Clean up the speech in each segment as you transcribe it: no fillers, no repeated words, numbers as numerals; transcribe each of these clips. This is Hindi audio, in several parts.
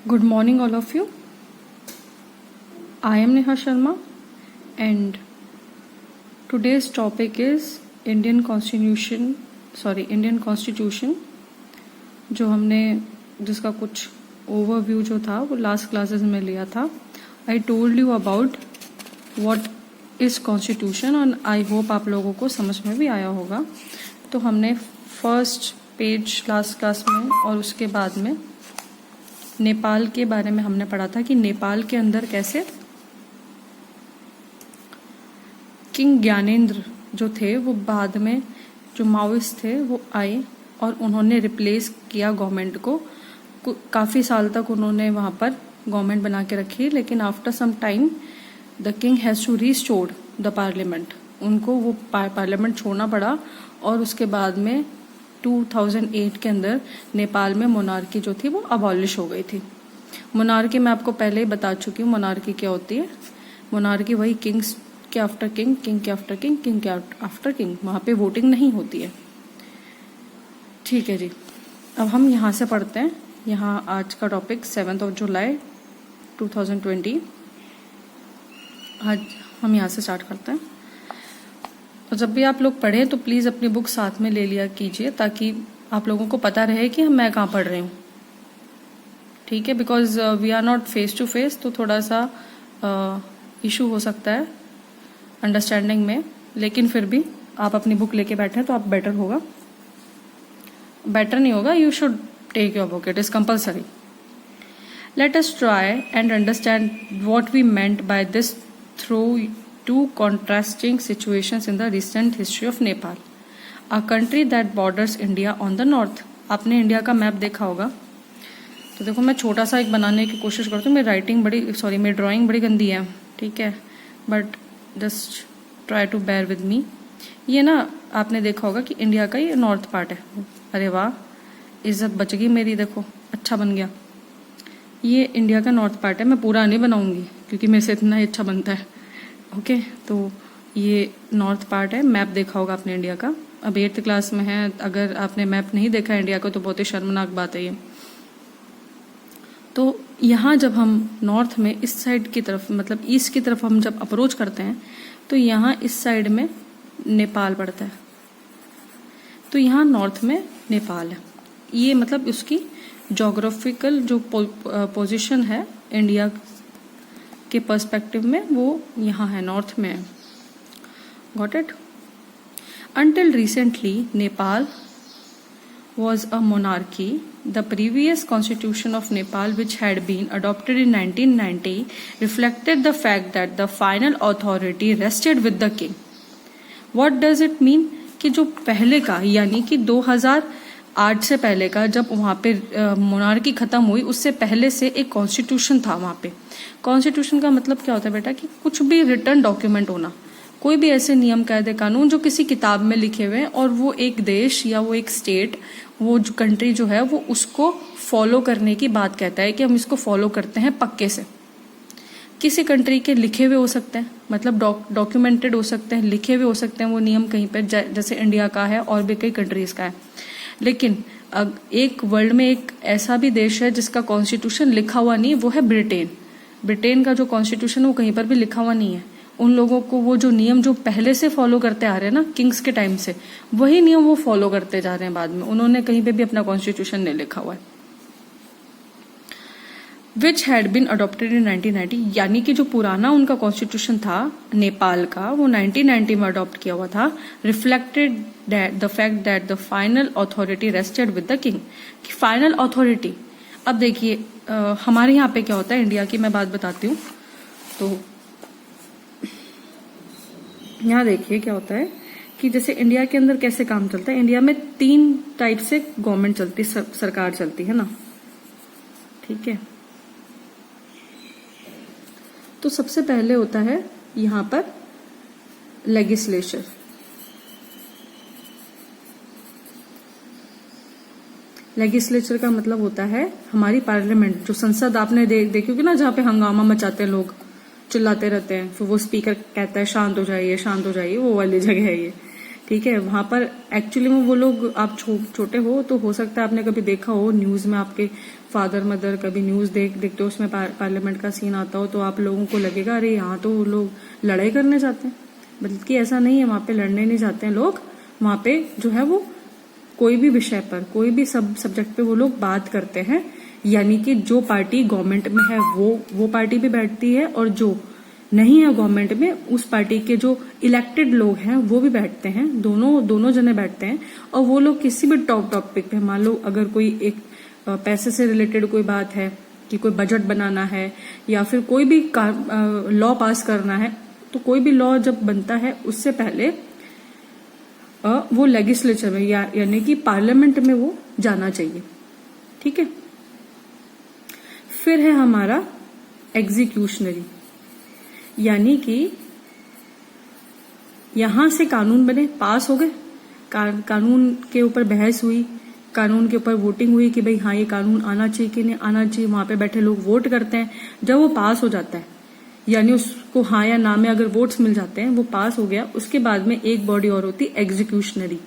Good morning, all of you. I am Neha Sharma, and today's topic is Indian Constitution. जो हमने जिसका कुछ ओवरव्यू जो था वो लास्ट क्लासेस में लिया था. I told you about what is constitution और आई होप आप लोगों को समझ में भी आया होगा. तो हमने फर्स्ट पेज लास्ट क्लास में और उसके बाद में नेपाल के बारे में हमने पढ़ा था कि नेपाल के अंदर कैसे किंग ज्ञानेंद्र जो थे वो बाद में जो माओइस्ट थे वो आए और उन्होंने रिप्लेस किया गवर्नमेंट को. काफ़ी साल तक उन्होंने वहाँ पर गवर्नमेंट बना के रखी, लेकिन after some time the king has to restore the parliament. उनको वो पार्लियामेंट छोड़ना पड़ा और उसके बाद में 2008 के अंदर नेपाल में मोनार्की जो थी वो अबॉलिश हो गई थी. मोनार्की मैं आपको पहले ही बता चुकी हूँ मोनार्की क्या होती है. मोनार्की वही किंग्स के आफ्टर किंग, किंग के आफ्टर किंग, किंग के आफ्टर किंग. वहाँ पे वोटिंग नहीं होती है. ठीक है जी. अब हम यहाँ से पढ़ते हैं. यहाँ आज का टॉपिक 7 जुलाई 2020. आज हम यहाँ से स्टार्ट करते हैं. तो जब भी आप लोग पढ़ें तो प्लीज़ अपनी बुक साथ में ले लिया कीजिए ताकि आप लोगों को पता रहे कि मैं कहाँ पढ़ रही हूँ. ठीक है, because we are not face to face, तो थोड़ा सा इशू हो सकता है अंडरस्टैंडिंग में. लेकिन फिर भी आप अपनी बुक लेके बैठे तो आप बेटर होगा. बेटर नहीं होगा, you should take your book, it is compulsory. Let us try and understand what we meant by this through two contrasting situations in the recent history of Nepal, a country that borders India on the north. आपने इंडिया का मैप देखा होगा. तो देखो मैं छोटा सा एक बनाने की कोशिश करती हूँ. मेरी ड्राइंग बड़ी गंदी है, ठीक है, but just try to bear with me. ये ना आपने देखा होगा कि इंडिया का ये नॉर्थ पार्ट है. अरे वाह, इज्जत बच गई मेरी. देखो अच्छा बन गया. ये इंडिया का नॉर्थ पार्ट है. मैं पूरा नहीं बनाऊंगी क्योंकि मेरे से इतना ही अच्छा बनता है. ओके तो ये नॉर्थ पार्ट है. मैप देखा होगा आपने इंडिया का. अब 8th क्लास में है, अगर आपने मैप नहीं देखा इंडिया का तो बहुत ही शर्मनाक बात है ये. तो यहाँ जब हम नॉर्थ में इस साइड की तरफ मतलब ईस्ट की तरफ हम जब अप्रोच करते हैं तो यहाँ इस साइड में नेपाल पड़ता है. तो यहाँ नॉर्थ में नेपाल है. ये मतलब उसकी जोग्राफिकल जो पोजीशन है इंडिया के पर्सपेक्टिव में वो यहाँ है, नॉर्थ में है. Got it. Until recently Nepal was a monarchy. The previous constitution of Nepal, which had been adopted in 1990, reflected the fact that the final authority rested with the king. What does it mean? कि जो पहले का यानी कि 2008 से पहले का जब वहाँ पे मोनार्की खत्म हुई उससे पहले से एक कॉन्स्टिट्यूशन था वहाँ पे. कॉन्स्टिट्यूशन का मतलब क्या होता है बेटा कि कुछ भी रिटर्न डॉक्यूमेंट होना, कोई भी ऐसे नियम कायदे कानून जो किसी किताब में लिखे हुए हैं और वो एक देश या वो एक स्टेट, वो जो कंट्री जो है वो उसको फॉलो करने की बात कहता है कि हम इसको फॉलो करते हैं पक्के से. किसी कंट्री के लिखे हुए हो सकते हैं, मतलब डॉक्यूमेंटेड हो सकते हैं, लिखे हुए हो सकते हैं वो नियम कहीं पर, जैसे इंडिया का है और भी कई कंट्रीज का है. लेकिन एक वर्ल्ड में एक ऐसा भी देश है जिसका कॉन्स्टिट्यूशन लिखा हुआ नहीं, वो है ब्रिटेन. ब्रिटेन का जो कॉन्स्टिट्यूशन वो कहीं पर भी लिखा हुआ नहीं है. उन लोगों को वो जो नियम जो पहले से फॉलो करते आ रहे हैं ना किंग्स के टाइम से, वही नियम वो फॉलो करते जा रहे हैं बाद में. उन्होंने कहीं पे भी अपना कॉन्स्टिट्यूशन नहीं लिखा हुआ है. Which had been adopted in 1990, यानी कि जो पुराना उनका कॉन्स्टिट्यूशन था नेपाल का वो 1990 में अडॉप्ट किया हुआ था. Reflected the fact that the final authority rested with the king. Final authority. अब देखिए हमारे यहाँ पे क्या होता है, इंडिया की मैं बात बताती हूँ. तो यहाँ देखिए क्या होता है कि जैसे इंडिया के अंदर कैसे काम चलता है. इंडिया में 3 टाइप से गवर्नमेंट चलती, सरकार चलती है ना. ठीक है, तो सबसे पहले होता है यहाँ पर लेजिस्लेचर. लेजिस्लेचर का मतलब होता है हमारी पार्लियामेंट, जो संसद. आपने देखी होगी ना जहाँ पे हंगामा मचाते हैं लोग, चिल्लाते रहते हैं, फिर वो स्पीकर कहता है शांत हो जाइए शांत हो जाइए, वो वाली जगह है ये. ठीक है, वहां पर एक्चुअली में वो लोग, आप छोटे हो तो हो सकता है आपने कभी देखा हो न्यूज में, आपके फादर मदर कभी न्यूज देखते हो, उसमें पार्लियामेंट का सीन आता हो, तो आप लोगों को लगेगा अरे यहाँ तो लोग लड़ाई करने जाते हैं, बल्कि ऐसा नहीं है, वहां पे लड़ने नहीं जाते हैं लोग। वहां पे जो है वो कोई भी विषय पर, कोई भी सब्जेक्ट पे वो लोग बात करते हैं, यानी कि जो पार्टी गवर्नमेंट में है वो पार्टी भी बैठती है, और जो नहीं है गवर्नमेंट में उस पार्टी के जो इलेक्टेड लोग हैं वो भी बैठते हैं, दोनों जने बैठते हैं। और वो लोग किसी भी टॉपिक पे, मान लो अगर कोई एक पैसे से रिलेटेड कोई बात है कि कोई बजट बनाना है या फिर कोई भी लॉ पास करना है, तो कोई भी लॉ जब बनता है उससे पहले वो लेजिस्लेचर में यानी कि पार्लियामेंट में वो जाना चाहिए। ठीक है, फिर है हमारा एग्जीक्यूशनरी, यानी कि यहां से कानून बने, पास हो गए, कानून के ऊपर बहस हुई, कानून के ऊपर वोटिंग हुई कि भाई हाँ ये कानून आना चाहिए कि नहीं आना चाहिए, वहां पे बैठे लोग वोट करते हैं। जब वो पास हो जाता है, यानी उसको हाँ या ना में अगर वोट्स मिल जाते हैं, वो पास हो गया, उसके बाद में एक बॉडी और होती है एग्जीक्यूशनरी।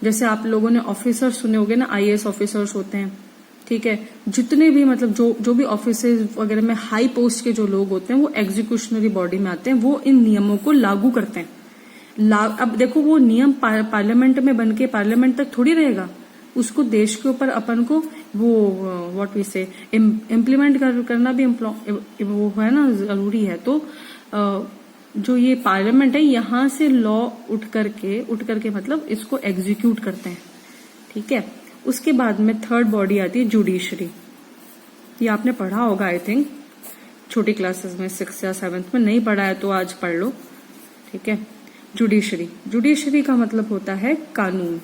जैसे आप लोगों ने ऑफिसर सुने होंगे ना, आईएएस ऑफिसर्स होते हैं, ठीक है, जितने भी मतलब जो भी ऑफिसर्स वगैरह में हाई पोस्ट के जो लोग होते हैं वो एग्जीक्यूशनरी बॉडी में आते हैं, वो इन नियमों को लागू करते हैं। अब देखो वो नियम पार्लियामेंट में बन के पार्लियामेंट तक थोड़ी रहेगा, उसको देश के ऊपर अपन को वो व्हाट वी से इम्प्लीमेंट करना भी वो है ना, जरूरी है। तो जो ये पार्लियामेंट है, यहां से लॉ उठ करके मतलब इसको एग्जीक्यूट करते हैं। ठीक है, उसके बाद में थर्ड बॉडी आती है जुडिशरी। ये आपने पढ़ा होगा आई थिंक छोटी क्लासेस में, 6th या 7th में। नहीं पढ़ा है तो आज पढ़ लो। ठीक है, जुडिशरी का मतलब होता है कानून।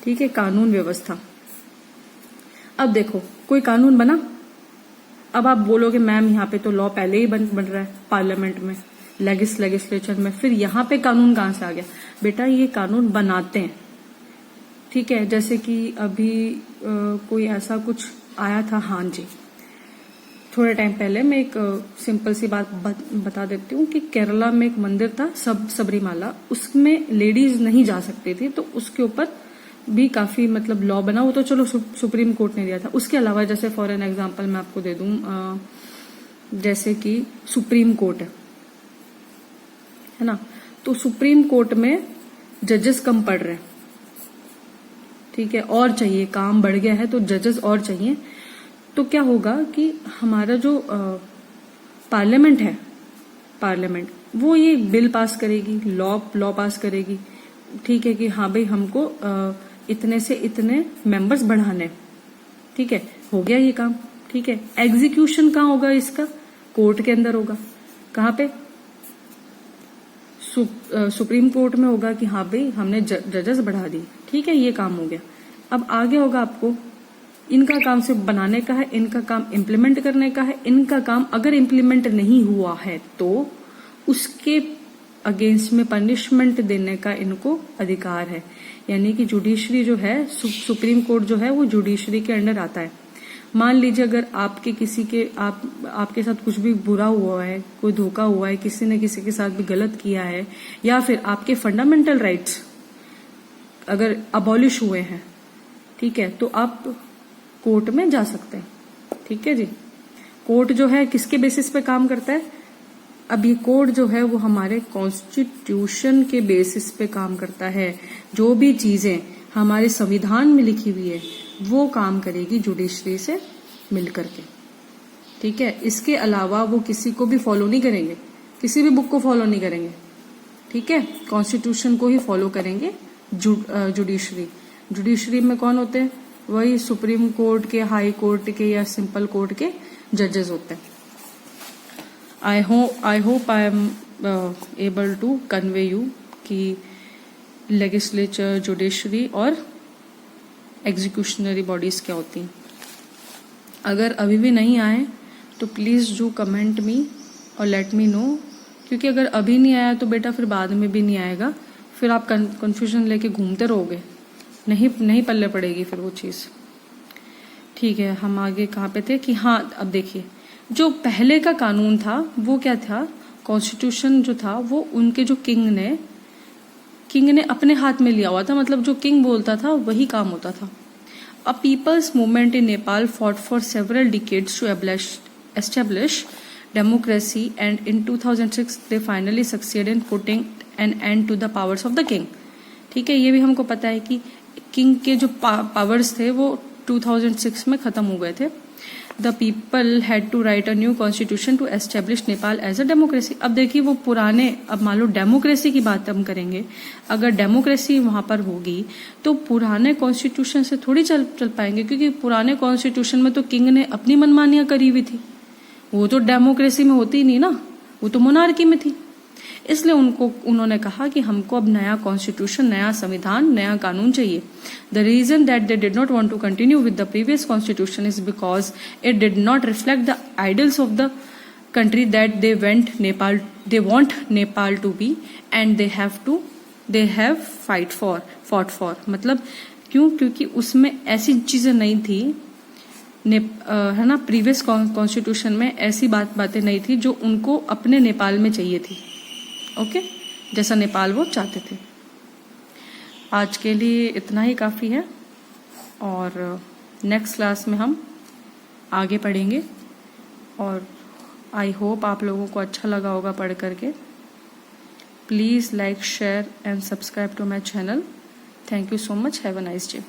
ठीक है, कानून व्यवस्था। अब देखो कोई कानून बना, अब आप बोलोगे मैम यहाँ पे तो लॉ पहले ही बन रहा है पार्लियामेंट में, लेजिस्लेचर में, फिर यहाँ पे कानून कहाँ से आ गया? बेटा ये कानून बनाते हैं। ठीक है, जैसे कि अभी कोई ऐसा कुछ आया था, हाँ जी, थोड़े टाइम पहले मैं एक सिंपल सी बात बता देती हूँ कि केरला में एक मंदिर था सबरीमाला, उसमें लेडीज नहीं जा सकती थी, तो उसके ऊपर भी काफी मतलब लॉ बना। वो तो चलो सुप्रीम कोर्ट ने दिया था। उसके अलावा जैसे फॉर एन एग्जांपल मैं आपको दे दूं, जैसे कि सुप्रीम कोर्ट है ना, तो सुप्रीम कोर्ट में जजेस कम पड़ रहे हैं। ठीक है, और चाहिए, काम बढ़ गया है तो जजेस और चाहिए। तो क्या होगा कि हमारा जो पार्लियामेंट है, पार्लियामेंट वो ये बिल पास करेगी, लॉ पास करेगी। ठीक है कि हाँ भाई हमको इतने से इतने मेंबर्स बढ़ाने। ठीक है, हो गया ये काम। ठीक है, एग्जीक्यूशन कहाँ होगा इसका? कोर्ट के अंदर होगा। कहाँ पे? सुप्रीम कोर्ट में होगा कि हाँ भाई हमने जजेस बढ़ा दी। ठीक है, ये काम हो गया। अब आगे होगा आपको, इनका काम सिर्फ बनाने का है, इनका काम इम्प्लीमेंट करने का है। इनका काम अगर इम्प्लीमेंट नहीं हुआ है तो उसके अगेंस्ट में पनिशमेंट देने का इनको अधिकार है। यानी कि जुडिशरी जो है, सुप्रीम कोर्ट जो है वो जुडिशरी के अंडर आता है। मान लीजिए अगर आपके किसी के आपके साथ कुछ भी बुरा हुआ है, कोई धोखा हुआ है, किसी ने किसी के साथ भी गलत किया है, या फिर आपके फंडामेंटल राइट्स अगर अबॉलिश हुए हैं, ठीक है, तो आप कोर्ट में जा सकते हैं। ठीक है जी, कोर्ट जो है किसके बेसिस पे काम करता है? अब ये कोर्ट जो है वो हमारे कॉन्स्टिट्यूशन के बेसिस पे काम करता है। जो भी चीजें हमारे संविधान में लिखी हुई है वो काम करेगी जुडिशरी से मिलकर के। ठीक है, इसके अलावा वो किसी को भी फॉलो नहीं करेंगे, किसी भी बुक को फॉलो नहीं करेंगे। ठीक है, कॉन्स्टिट्यूशन को ही फॉलो करेंगे जुडिशरी में कौन होते हैं? वही सुप्रीम कोर्ट के, हाई कोर्ट के या सिंपल कोर्ट के जजेस होते हैं। I hope I am able to convey you कि लेजिस्लेचर, जुडिशरी और एग्जीक्यूशनरी बॉडीज क्या होती हैं। अगर अभी भी नहीं आए तो प्लीज डू कमेंट मी और लेट मी नो, क्योंकि अगर अभी नहीं आया तो बेटा फिर बाद में भी नहीं आएगा, फिर आप कंफ्यूजन लेके घूमते रहोगे, नहीं पल्ले पड़ेगी फिर वो चीज। ठीक है, हम आगे कहाँ पे थे कि हाँ, अब देखिए जो पहले का कानून था वो क्या था? कॉन्स्टिट्यूशन जो था वो उनके जो किंग ने अपने हाथ में लिया हुआ था, मतलब जो किंग बोलता था वही काम होता था। A people's movement in Nepal fought for several decades to establish democracy and in 2006 they finally succeed in putting an end to the powers of the king. ठीक है, ये भी हमको पता है कि किंग के जो पावर्स थे वो 2006 में खत्म हो गए थे। The people had to write a new constitution to establish Nepal as a democracy. अब देखिए वो पुराने, अब मान लो डेमोक्रेसी की बात हम करेंगे, अगर डेमोक्रेसी वहां पर होगी तो पुराने कॉन्स्टिट्यूशन से थोड़ी चल पाएंगे, क्योंकि पुराने कॉन्स्टिट्यूशन में तो किंग ने अपनी मनमानियां करी हुई थी, वो तो डेमोक्रेसी में होती ही नहीं ना, वो तो मोनार्की में थी। इसलिए उन्होंने कहा कि हमको अब नया कॉन्स्टिट्यूशन, नया संविधान, नया कानून चाहिए। The reason that they did not want to continue with the previous constitution is because it did not reflect the ideals of the country that they want Nepal to be and they have fought for. मतलब क्यों? क्योंकि उसमें ऐसी चीजें नहीं थी, है ना, प्रीवियस कॉन्स्टिट्यूशन में ऐसी बातें नहीं थी जो उनको अपने नेपाल में चाहिए थी। ओके, जैसा नेपाल वो चाहते थे। आज के लिए इतना ही काफ़ी है, और नेक्स्ट क्लास में हम आगे पढ़ेंगे, और आई होप आप लोगों को अच्छा लगा होगा पढ़ करके। Please like, share and subscribe to my channel. Thank you so much. Have a nice day.